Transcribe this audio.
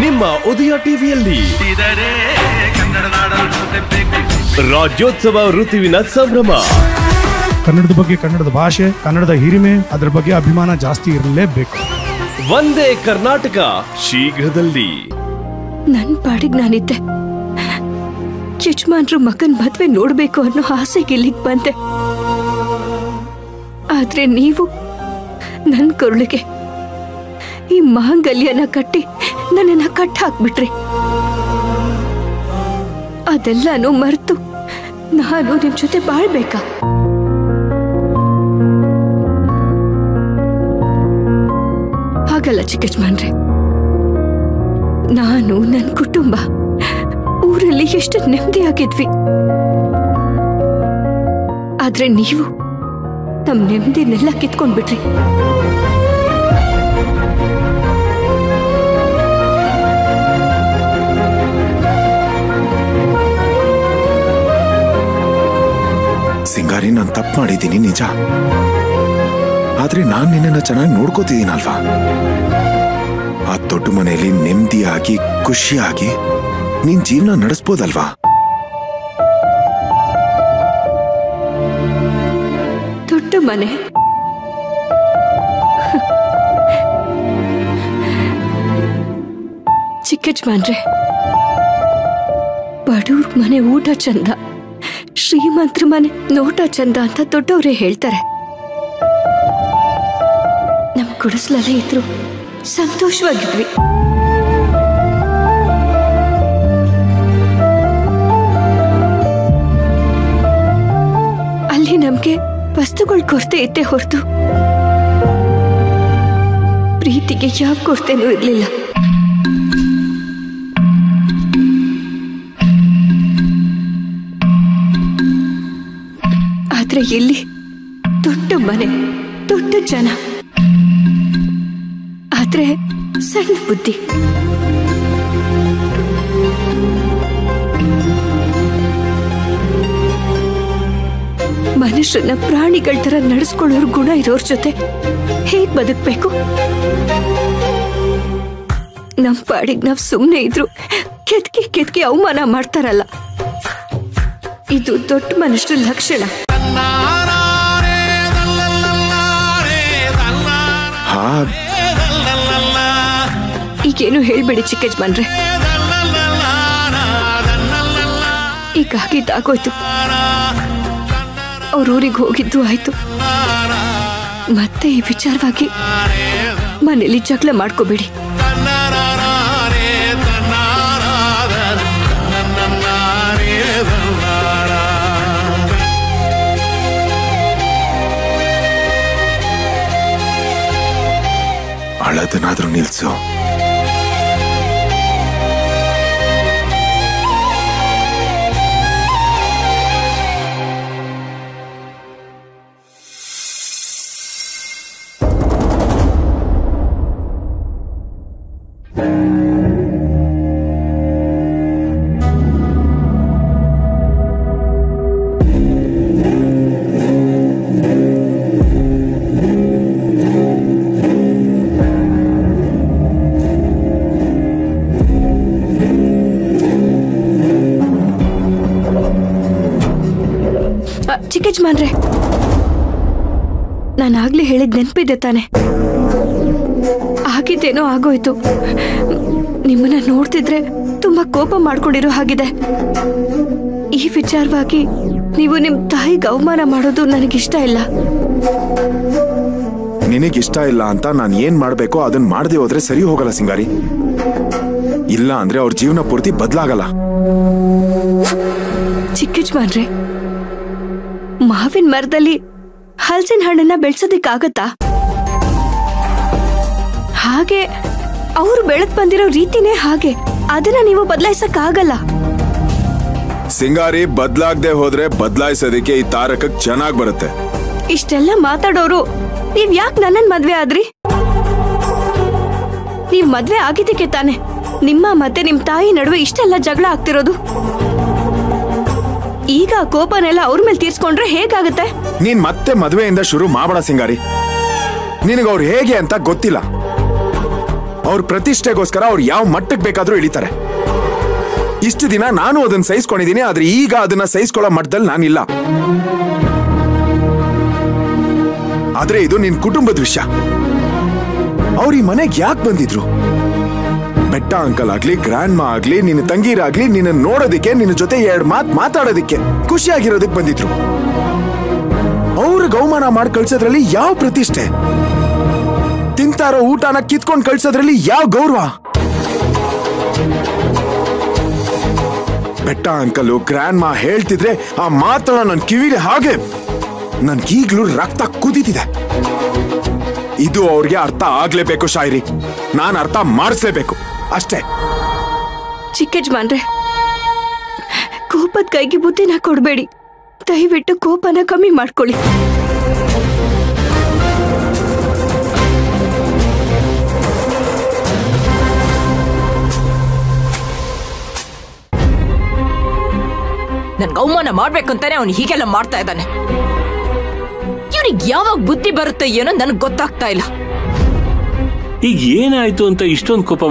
ನಿಮ್ಮ ಉದಯ ಟಿವಿಯಲ್ಲಿ ರಾಜ್ಯೋತ್ಸವ ಋತುವಿನ ಸಂಭ್ರಮ. ಕನ್ನಡದ ಬಗ್ಗೆ, ಕನ್ನಡದ ಭಾಷೆ, ಕನ್ನಡದ ಹಿರಿಮೆ, ಅದರ ಬಗ್ಗೆ ಅಭಿಮಾನ ಜಾಸ್ತಿ ಇರಲೇಬೇಕು. ಒಂದೇ ಕರ್ನಾಟಕ ಶೀಘ್ರದಲ್ಲಿ. ನನ್ ಪಾಡಿಗೆ ನಾನಿದ್ದೆ. ಯಜಮಾನ್ರು ಮಗನ್ ಮದ್ವೆ ನೋಡ್ಬೇಕು ಅನ್ನೋ ಆಸೆಗೆ ಇಲ್ಲಿಗೆ ಬಂದೆ. ಆದ್ರೆ ನೀವು ನನ್ ಕರುಳಿಗೆ ಈ ಮಾಂಗಲ್ಯನ ಕಟ್ಟಿ ನನ್ನನ್ನ ಕಟ್ಟ ಹಾಕ್ಬಿಟ್ರಿ. ಅದೆಲ್ಲಾನು ಮರೆತು ನಾನು ನಿಮ್ ಜೊತೆ ಬಾಳ್ಬೇಕಾ? ಹಾಗಲ್ಲ ಚಿಕ್ಕಜ್ಮಾನ್ರೆ. ನಾನು ನನ್ನ ಕುಟುಂಬ ಊರಲ್ಲಿ ಎಷ್ಟು ನೆಮ್ಮದಿಯಾಗಿದ್ವಿ. ಆದ್ರೆ ನೀವು ನಮ್ ನೆಮ್ಮದಿನೆಲ್ಲ ಕಿತ್ಕೊಂಡ್ಬಿಟ್ರಿ. ಸಿಂಗಾರಿ, ನಾನು ತಪ್ಪು ಮಾಡಿದ್ದೀನಿ ನಿಜ. ಆದ್ರೆ ನಾನ್ ನಿನ್ನನ್ನ ಚೆನ್ನಾಗಿ ನೋಡ್ಕೋತಿದ್ದೀನಲ್ವಾ? ಆ ದೊಡ್ಡ ಮನೆಯಲ್ಲಿ ನೆಮ್ಮದಿಯಾಗಿ ಖುಷಿಯಾಗಿ ನೀನ್ ಜೀವನ ನಡೆಸ್ಬೋದಲ್ವಾ? ದೊಡ್ಡ ಮನೆ? ಚಿಕ್ಕಜ್ಮಾನ್ರೆ, ಬಡವ್ರ ಮನೆ ಊಟ ಚಂದ, ಶ್ರೀಮಂತರ ಮನೆ ನೋಟ ಚಂದ ಅಂತ ದೊಡ್ಡವರೇ ಹೇಳ್ತಾರೆ. ನಮ್ ಗುಡಿಸ್ಲಲ್ಲೇ ಇದ್ರು ಸಂತೋಷವಾಗಿದ್ವಿ. ಅಲ್ಲಿ ನಮ್ಗೆ ವಸ್ತುಗಳ ಕೊರತೆ ಇದ್ದೇ ಹೊರತು ಪ್ರೀತಿಗೆ ಯಾವ ಕೊರತೆನೂ ಇರ್ಲಿಲ್ಲ. ಆದ್ರೆ ಇಲ್ಲಿ ದೊಡ್ಡ ಮನೆ, ದೊಡ್ಡ ಜನ, ಆದ್ರೆ ಸಣ್ಣ ಬುದ್ಧಿ. ಮನುಷ್ಯನ ಪ್ರಾಣಿಗಳ ತರ ನಡೆಸ್ಕೊಳ್ಳೋರ್ ಗುಣ ಇರೋರ್ ಜೊತೆ ಹೇಗ್ ಬದುಕ್ಬೇಕು? ನಮ್ ಪಾಡಿಗೆ ನಾವ್ ಸುಮ್ನೆ ಇದ್ರು ಕೆತ್ಕಿ ಅವಮಾನ ಮಾಡ್ತಾರಲ್ಲ, ಇದು ದೊಡ್ಡ ಮನುಷ್ಯರ ಲಕ್ಷಣ. ಈಗೇನು ಹೇಳ್ಬೇಡಿ ಚಿಕ್ಕಜ್ಮಾನ್ರೆ. ಈಗ ಆಗಿದ್ದಾಗೋಯ್ತು. ಅವ್ರೂರಿಗೆ ಹೋಗಿದ್ದು ಆಯ್ತು. ಮತ್ತೆ ಈ ವಿಚಾರವಾಗಿ ಮನೇಲಿ ಜಗಳ ಮಾಡ್ಕೋಬೇಡಿ. ಅಳದನಾದ್ರೂ ನಿಲ್ಸು. ಚಿಕ್ಕಜ್ಮಾನ್ರೆ, ನಾನಾಗ್ಲೇ ಹೇಳಿದ್ ನೆನ್ಪಿದೆ ತಾನೆ? ಆಗಿದ್ದೇನೋ ಆಗೋಯ್ತು. ನಿಮ್ಮನ್ನ ನೋಡ್ತಿದ್ರೆ ತುಂಬಾ ಕೋಪ ಮಾಡ್ಕೊಂಡಿರೋ ಹಾಗಿದೆ. ಈ ವಿಚಾರವಾಗಿ ನೀವು ನಿಮ್ ತಾಯಿಗೆ ಅವಮಾನ ಮಾಡೋದು ನನಗಿಷ್ಟ ಇಲ್ಲ. ನಿನಗಿಷ್ಟ ಇಲ್ಲ ಅಂತ ನಾನು ಏನ್ ಮಾಡ್ಬೇಕೋ ಅದನ್ನ ಮಾಡದೆ ಹೋದ್ರೆ ಸರಿ ಹೋಗಲ್ಲ ಸಿಂಗಾರಿ. ಇಲ್ಲ ಅಂದ್ರೆ ಅವ್ರ ಜೀವನ ಪೂರ್ತಿ ಬದಲಾಗಲ್ಲ. ಚಿಕ್ಕಜ್ಮಾನ್ರೆ, ಮಾವಿನ ಮರದಲ್ಲಿ ಹಲಸಿನ ಹಣ್ಣನ್ನ ಬೆಳೆಸೋದಿಕ್ಕಾಗತ್ತಾ? ಹಾಗೆ ಅವ್ರು ಬೆಳೆದ್ ಬಂದಿರೋ ರೀತಿನೇ ಹಾಗೆ, ಅದನ್ನ ನೀವು ಬದಲಾಯಿಸಕ್ಕಾಗಲ್ಲ. ಸಿಂಗಾರಿ, ಬದಲಾಗದೆ ಹೋದ್ರೆ ಬದಲಾಯಿಸೋದಕ್ಕೆ ಈ ತಾರಕಕ್ಕೆ ಚೆನ್ನಾಗ್ ಬರುತ್ತೆ. ಇಷ್ಟೆಲ್ಲ ಮಾತಾಡೋರು ನೀವ್ ಯಾಕೆ ನನ್ನನ್ ಮದ್ವೆ ಆದ್ರಿ? ನೀವ್ ಮದ್ವೆ ಆಗಿದ್ದಕ್ಕೆ ತಾನೆ ನಿಮ್ಮ ಮತ್ತೆ ನಿಮ್ ತಾಯಿ ನಡುವೆ ಇಷ್ಟೆಲ್ಲ ಜಗಳ ಆಗ್ತಿರೋದು. ಈಗ ಕೋಪನೆಲ್ಲ ಅವ್ರ ಮೇಲೆ ತೀರ್ಸ್ಕೊಂಡ್ರೆ ಹೇಗಾಗುತ್ತೆ? ನೀನ್ ಮತ್ತೆ ಮದ್ವೆಯಿಂದ ಶುರು ಮಾಡಬೇಡ ಸಿಂಗಾರಿ. ನಿನಗ ಅವ್ರು ಹೇಗೆ ಅಂತ ಗೊತ್ತಿಲ್ಲ. ಅವ್ರ ಪ್ರತಿಷ್ಠೆಗೋಸ್ಕರ ಅವ್ರು ಯಾವ ಮಟ್ಟಕ್ಕೆ ಬೇಕಾದ್ರೂ ಇಳಿತಾರೆ. ಇಷ್ಟು ದಿನ ನಾನು ಅದನ್ನ ಸಹಿಸ್ಕೊಂಡಿದ್ದೀನಿ, ಆದ್ರೆ ಈಗ ಅದನ್ನ ಸಹಿಸ್ಕೊಳ್ಳೋ ಮಟ್ಟದಲ್ಲಿ ನಾನಿಲ್ಲ. ಆದ್ರೆ ಇದು ನಿನ್ ಕುಟುಂಬದ ವಿಷಯ. ಅವ್ರ ಈ ಮನೆಗೆ ಯಾಕೆ ಬಂದಿದ್ರು? ಬೆಟ್ಟ ಅಂಕಲ್ ಆಗ್ಲಿ, ಗ್ರ್ಯಾಂಡ್ ಮಾ ಆಗ್ಲಿ, ನಿನ್ನ ತಂಗಿರಾಗ್ಲಿ ನಿನ್ನ ನೋಡೋದಿಕ್ಕೆ, ನಿನ್ನ ಜೊತೆ 2 ಮಾತು ಮಾತಾಡೋದಿಕ್ಕೆ, ಖುಷಿಯಾಗಿರೋದಕ್ಕೆ ಬಂದಿದ್ರು. ಅವ್ರಿಗೆ ಅವಮಾನ ಮಾಡಿ ಕಳ್ಸೋದ್ರಲ್ಲಿ ಯಾವ ಪ್ರತಿಷ್ಠೆ? ತಿಂತಾರೋ ಊಟನ ಕಿತ್ಕೊಂಡು ಕಳ್ಸೋದ್ರಲ್ಲಿ ಯಾವ ಗೌರವ? ಬೆಟ್ಟ ಅಂಕಲು, ಗ್ರ್ಯಾಂಡ್ ಮಾ ಹೇಳ್ತಿದ್ರೆ ಆ ಮಾತನ್ನ ನನ್ನ ಕಿವಿಗೆ ಹಾಗೆ ನನ್ಗೀಗ್ಲೂ ರಕ್ತ ಕುದೀತಿದೆ. ಇದು ಅವ್ರಿಗೆ ಅರ್ಥ ಆಗ್ಲೇಬೇಕು ಶಾಯರಿ. ನಾನು ಅರ್ಥ ಮಾಡಿಸ್ಲೇಬೇಕು ಅಷ್ಟೇ. ಚಿಕ್ಕ ಯಜಮಾನ್ರೆ, ಕೋಪದ ಕೈಗೆ ಬುದ್ಧಿನ ಕೊಡ್ಬೇಡಿ. ದಯವಿಟ್ಟು ಕೋಪನ ಕಮ್ಮಿ ಮಾಡ್ಕೊಳ್ಳಿ. ನನ್ಗೆ ಅವಮಾನ ಮಾಡ್ಬೇಕಂತಾನೆ ಅವನು ಹೀಗೆಲ್ಲ ಮಾಡ್ತಾ ಇದ್ದಾನೆ. ಇವನಿಗೆ ಯಾವಾಗ ಬುದ್ಧಿ ಬರುತ್ತೆ ಏನೋ ನನಗೆ ಗೊತ್ತಾಗ್ತಾ ಇಲ್ಲ. ಈಗ ಏನಾಯ್ತು ಅಂತ ಇಷ್ಟೊಂದು ಕೋಪ